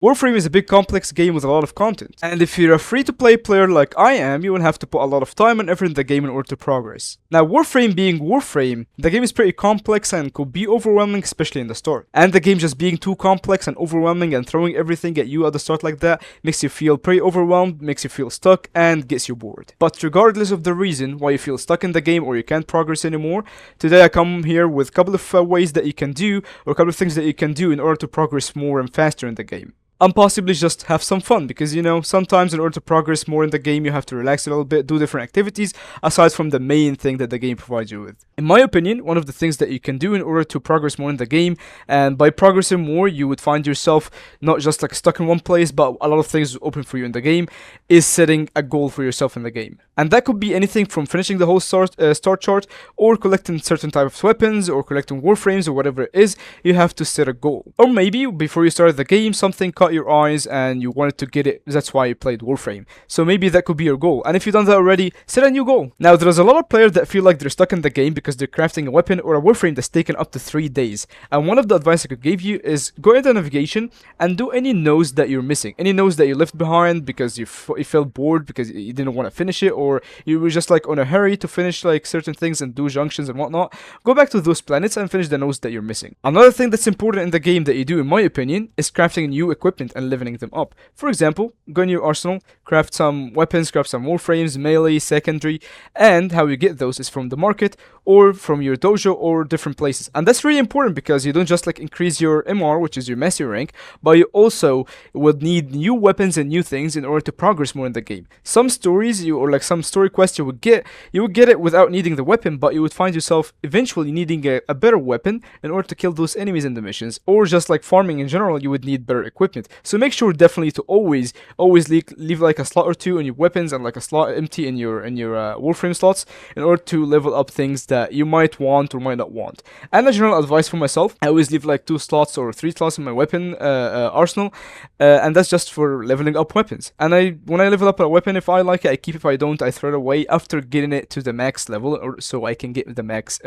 Warframe is a big complex game with a lot of content, and if you're a free-to-play player like I am, you will have to put a lot of time and effort in the game in order to progress. Now, Warframe being Warframe, the game is pretty complex and could be overwhelming, especially in the start. And the game just being too complex and overwhelming and throwing everything at you at the start like that makes you feel pretty overwhelmed, makes you feel stuck, and gets you bored. But regardless of the reason why you feel stuck in the game or you can't progress anymore, today I come here with a couple of ways that you can do, or a couple of things that you can do in order to progress more and faster in the game. And possibly just have some fun, because sometimes in order to progress more in the game you have to relax a little bit, do different activities aside from the main thing that the game provides you with. In my opinion, one of the things that you can do in order to progress more in the game, and by progressing more you would find yourself not just like stuck in one place but a lot of things open for you in the game, is setting a goal for yourself in the game. And that could be anything from finishing the whole start chart, or collecting certain type of weapons, or collecting warframes, or whatever it is. You have to set a goal. Or maybe before you started the game something caught your eyes and you wanted to get it, that's why you played Warframe. So maybe that could be your goal, and if you've done that already, set a new goal. Now there's a lot of players that feel like they're stuck in the game because they're crafting a weapon or a Warframe that's taken up to 3 days. And one of the advice I could give you is go into navigation and do any nodes that you're missing, any nodes that you left behind because you felt bored because you didn't want to finish it, or you were just like on a hurry to finish like certain things and do junctions and whatnot. Go back to those planets and finish the nodes that you're missing. Another thing that's important in the game that you do, in my opinion, is crafting new equipment and leveling them up. For example, go in your arsenal, craft some weapons, craft some warframes, melee, secondary, and how you get those is from the market or from your dojo or different places. And that's really important because you don't just like increase your MR, which is your mastery rank, but you also would need new weapons and new things in order to progress more in the game. Some stories or like some story quests you would get it without needing the weapon, but you would find yourself eventually needing a better weapon in order to kill those enemies in the missions, or just like farming in general, you would need better equipment. So make sure definitely to always leave like a slot or two in your weapons and like a slot empty in your warframe slots in order to level up things that you might want or might not want. And a general advice for myself, I always leave like 2 slots or 3 slots in my weapon arsenal, and that's just for leveling up weapons. And when I level up a weapon, if I like it I keep it, if I don't I throw it away after getting it to the max level, or so I can get the max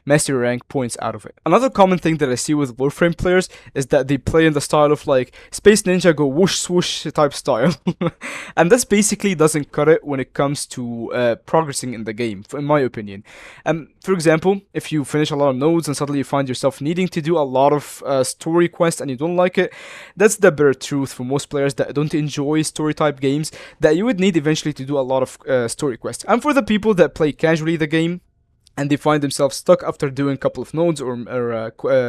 mastery rank points out of it. Another common thing that I see with Warframe players is that they play in the style of like Space Ninja go whoosh swoosh type style. And this basically doesn't cut it when it comes to progressing in the game, in my opinion. For example, if you finish a lot of nodes and suddenly you find yourself needing to do a lot of story quests and you don't like it, that's the bitter truth for most players that don't enjoy story type games, that you would need eventually to do a lot of story quests. And for the people that play casually the game and they find themselves stuck after doing a couple of nodes or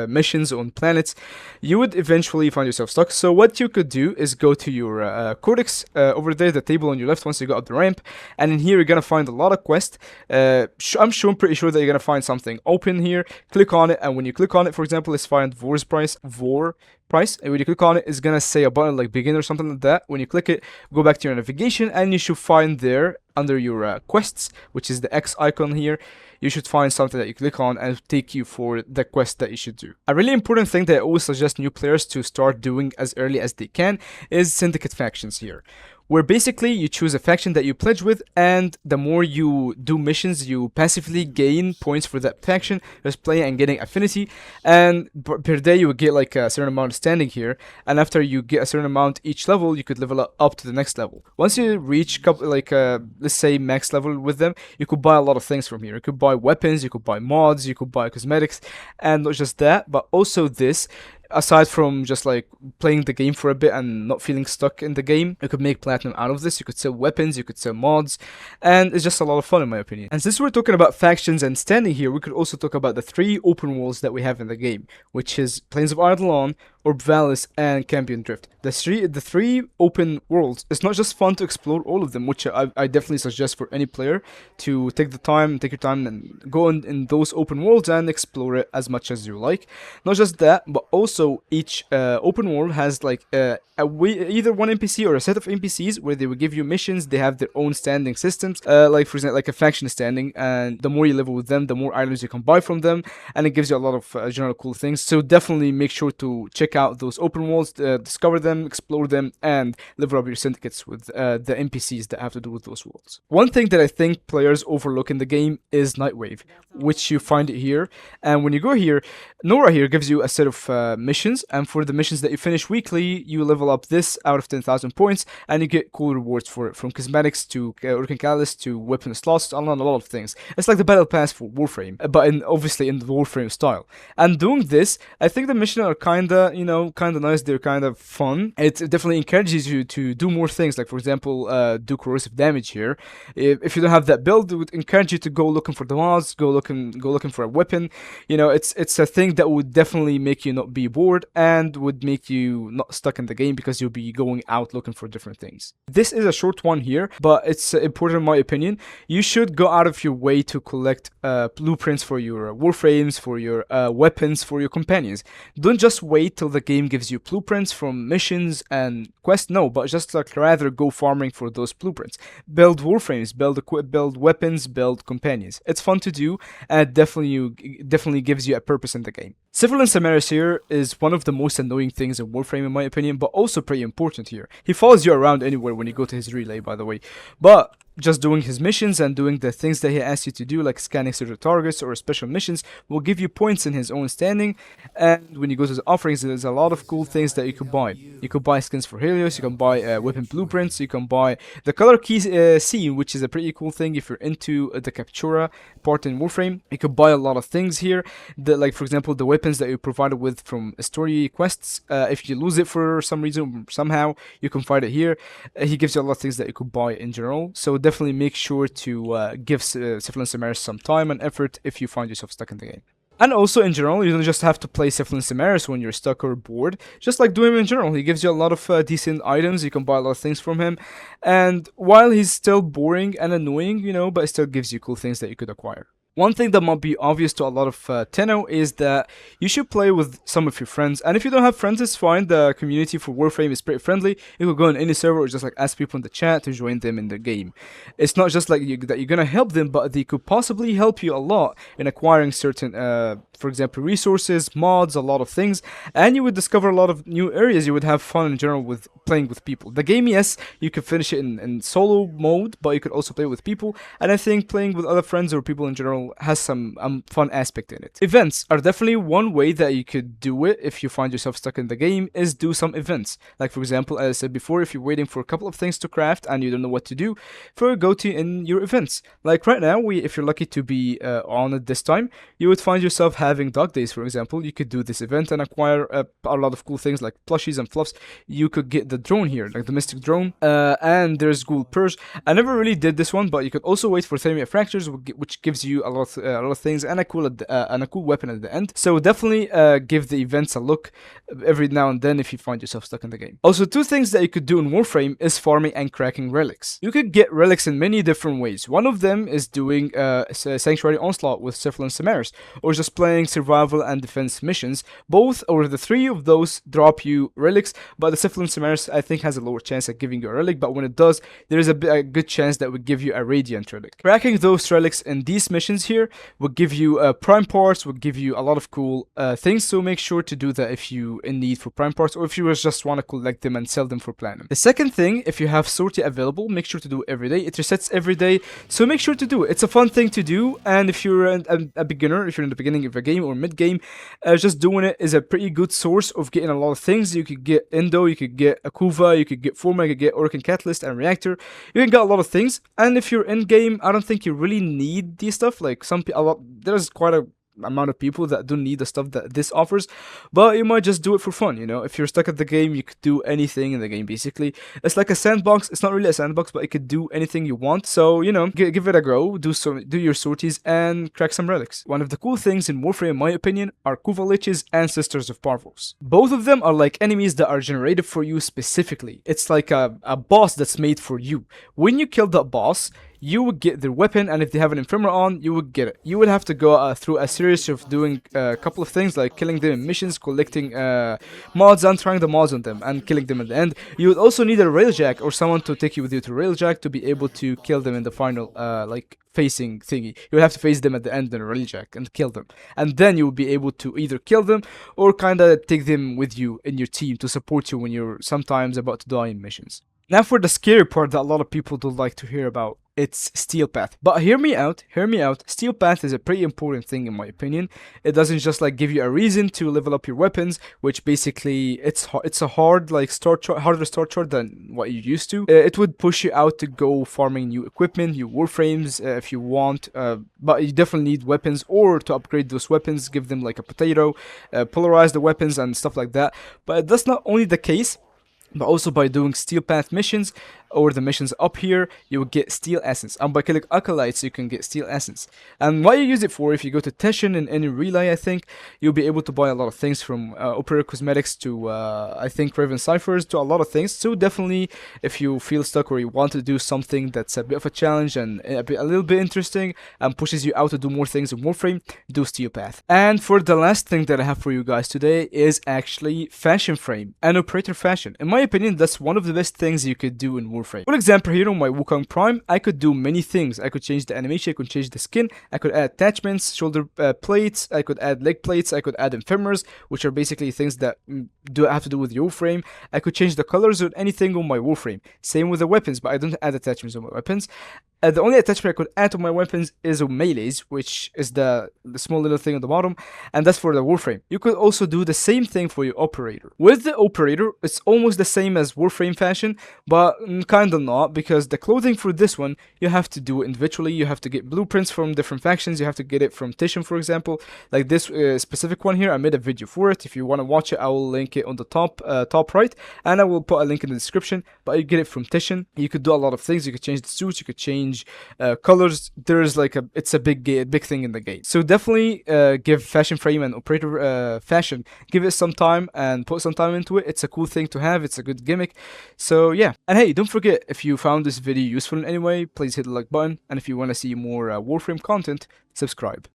missions on planets, you would eventually find yourself stuck. So what you could do is go to your codex over there, the table on your left once you go up the ramp, and in here you're gonna find a lot of quests. I'm pretty sure that you're gonna find something open here. Click on it, and when you click on it, for example, let's find Vor price, and when you click on it, it's gonna say a button like begin or something like that. When you click it, go back to your navigation, and you should find there under your quests, which is the X icon here, you should find something that you click on and take you for the quest that you should do. A really important thing that I always suggest new players to start doing as early as they can is Syndicate factions here, where basically you choose a faction that you pledge with, and the more you do missions, you passively gain points for that faction, just playing and getting affinity, and per day you would get like a certain amount of standing here, and after you get a certain amount each level, you could level up to the next level. Once you reach let's say max level with them, you could buy a lot of things from here. You could buy weapons, you could buy mods, you could buy cosmetics, and not just that, but also this. Aside from just like playing the game for a bit and not feeling stuck in the game, you could make platinum out of this. You could sell weapons, you could sell mods, and it's just a lot of fun in my opinion. And since we're talking about factions and standing here, we could also talk about the 3 open worlds that we have in the game, which is Plains of Eidolon, Orb-Valis, and Campion Drift. The three open worlds, it's not just fun to explore all of them, which I definitely suggest for any player to take your time and go in those open worlds and explore it as much as you like. Not just that, but also each open world has like either one NPC or a set of NPCs where they will give you missions. They have their own standing systems, like for example, like a faction standing, and the more you level with them, the more items you can buy from them, and it gives you a lot of general cool things. So definitely make sure to check out those open worlds, discover them, explore them, and level up your syndicates with the NPCs that have to do with those worlds. One thing that I think players overlook in the game is Nightwave, which you find it here. And when you go here, Nora here gives you a set of missions, and for the missions that you finish weekly, you level up this out of 10,000 points, and you get cool rewards for it, from cosmetics to Orcan Catalyst to weapon slots, and a lot of things. It's like the battle pass for Warframe, but obviously in the Warframe style. And doing this, I think the missions are kinda, kinda nice. They're kind of fun. It definitely encourages you to do more things, like for example, do corrosive damage here. If you don't have that build, it would encourage you to go looking for the mods, go looking for a weapon. It's a thing that would definitely make you not be bored and would make you not stuck in the game because you'll be going out looking for different things. This is a short one here, but it's important in my opinion. You should go out of your way to collect blueprints for your warframes, for your weapons, for your companions. Don't just wait till the game gives you blueprints from missions and quests. No, but just rather go farming for those blueprints. Build warframes, build weapons, build companions. It's fun to do, and definitely gives you a purpose in the game. Cephalon Simaris here is one of the most annoying things in Warframe in my opinion, but also pretty important here. He follows you around anywhere when you go to his relay, by the way. But just doing his missions and doing the things that he asks you to do, like scanning certain targets or special missions, will give you points in his own standing. And when you go to the offerings, there's a lot of cool things that you could buy. You could buy skins for Helios, you can buy weapon blueprints, you can buy the color key scene, which is a pretty cool thing if you're into the Captura part in Warframe. You could buy a lot of things here, like for example the weapons that you're provided with from story quests. If you lose it for some reason, somehow, you can find it here. He gives you a lot of things that you could buy in general, so definitely make sure to give Cephalon Simaris some time and effort if you find yourself stuck in the game. And also in general, you don't just have to play Cephalon Simaris when you're stuck or bored. Just like do him in general, he gives you a lot of decent items, you can buy a lot of things from him. And while he's still boring and annoying, but it still gives you cool things that you could acquire. One thing that might be obvious to a lot of Tenno is that you should play with some of your friends. And if you don't have friends, it's fine. The community for Warframe is pretty friendly. You could go on any server or just like ask people in the chat to join them in the game. It's not just like that you're gonna help them, but they could possibly help you a lot in acquiring certain, for example, resources, mods, a lot of things. And you would discover a lot of new areas. You would have fun in general with playing with people. The game, yes, you could finish it in solo mode, but you could also play with people. And I think playing with other friends or people in general has some fun aspect in it. Events are definitely one way that you could do it if you find yourself stuck in the game, is do some events. Like for example, as I said before, if you're waiting for a couple of things to craft and you don't know what to do, go to in your events. Like right now, if you're lucky to be on it this time, you would find yourself having dog days, for example. You could do this event and acquire a lot of cool things like plushies and fluffs. You could get the drone here, like the mystic drone, and there's Ghoul Purge. I never really did this one, but you could also wait for Thermia Fractures, which gives you a lot of things and a cool weapon at the end. So definitely give the events a look every now and then if you find yourself stuck in the game. Also, two things that you could do in Warframe is farming and cracking relics. You could get relics in many different ways. One of them is doing Sanctuary Onslaught with Cephalon Simaris, or just playing survival and defense missions. Both or the three of those drop you relics, but the Cephalon Simaris I think has a lower chance at giving you a relic, but when it does, there is a good chance that would give you a radiant relic. Cracking those relics in these missions here will give you prime parts, will give you a lot of cool things, so make sure to do that if you in need for prime parts, or if you just want to collect them and sell them for platinum. The second thing, if you have sortie available, make sure to do it every day. It resets every day, so make sure to do it. It's a fun thing to do, and if you're a beginner, if you're in the beginning of a game or mid-game, just doing it is a pretty good source of getting a lot of things. You could get Endo, you could get Akuva, you could get Forma, you could get Orcan Catalyst and Reactor. You can get a lot of things, and if you're in-game, I don't think you really need these stuff. Like there's quite a amount of people that don't need the stuff that this offers, but you might just do it for fun. If you're stuck at the game, you could do anything in the game. Basically, it's like a sandbox. It's not really a sandbox, but you could do anything you want. So give it a go, do your sorties and crack some relics. One of the cool things in Warframe, in my opinion, are Kuva Liches and Sisters of Parvos. Both of them are like enemies that are generated for you specifically. It's like a boss that's made for you. When you kill that boss, you would get their weapon, and if they have an ephemeral on, you would get it. You would have to go through a series of doing a couple of things like killing them in missions, collecting mods and trying the mods on them, and killing them at the end. You would also need a railjack or someone to take you with you to railjack to be able to kill them in the final like facing thingy. You would have to face them at the end in a railjack and kill them, and then you will be able to either kill them or kind of take them with you in your team to support you when you're sometimes about to die in missions. Now for the scary part that a lot of people don't like to hear about, it's Steel Path. But hear me out, hear me out. Steel Path is a pretty important thing in my opinion. It doesn't just like give you a reason to level up your weapons, which basically it's a hard like start chart, harder start chart than what you used to. It would push you out to go farming new equipment, new warframes if you want, but you definitely need weapons or to upgrade those weapons, give them like a potato, polarize the weapons and stuff like that. But that's not only the case. But also by doing Steel Path missions or the missions up here, you will get Steel Essence. And by killing Acolytes, you can get Steel Essence. And what you use it for, if you go to Teshin in any relay, I think, you'll be able to buy a lot of things from Operator Cosmetics to, I think, Raven Ciphers to a lot of things. So definitely, if you feel stuck or you want to do something that's a bit of a challenge and a little bit interesting and pushes you out to do more things in Warframe, do Steel Path. And for the last thing that I have for you guys today is actually Fashion Frame and Operator Fashion. In my opinion, that's one of the best things you could do in Warframe. For example, here on my Wukong Prime, I could do many things. I could change the animation, I could change the skin, I could add attachments, shoulder plates, I could add leg plates, I could add ephemeras, which are basically things that have to do with your Warframe. I could change the colors or anything on my Warframe. Same with the weapons, but I don't add attachments on my weapons. The only attachment I could add to my weapons is on melees, which is the small little thing on the bottom, and that's for the Warframe. You could also do the same thing for your Operator. With the Operator, it's almost the same as Warframe Fashion, but kinda not, because the clothing for this one, you have to do it individually. You have to get blueprints from different factions. You have to get it from Tishin, for example. Like this specific one here, I made a video for it. If you want to watch it, I will link it on the top right, and I will put a link in the description. But you get it from Tishin. You could do a lot of things. You could change the suits. You could change colors. There's like it's a big thing in the game. So definitely give Fashion Frame and Operator Fashion, give it some time and put some time into it. It's a cool thing to have. It's a good gimmick. So yeah, and hey, don't forget, if you found this video useful in any way, please hit the like button, and if you want to see more Warframe content, subscribe.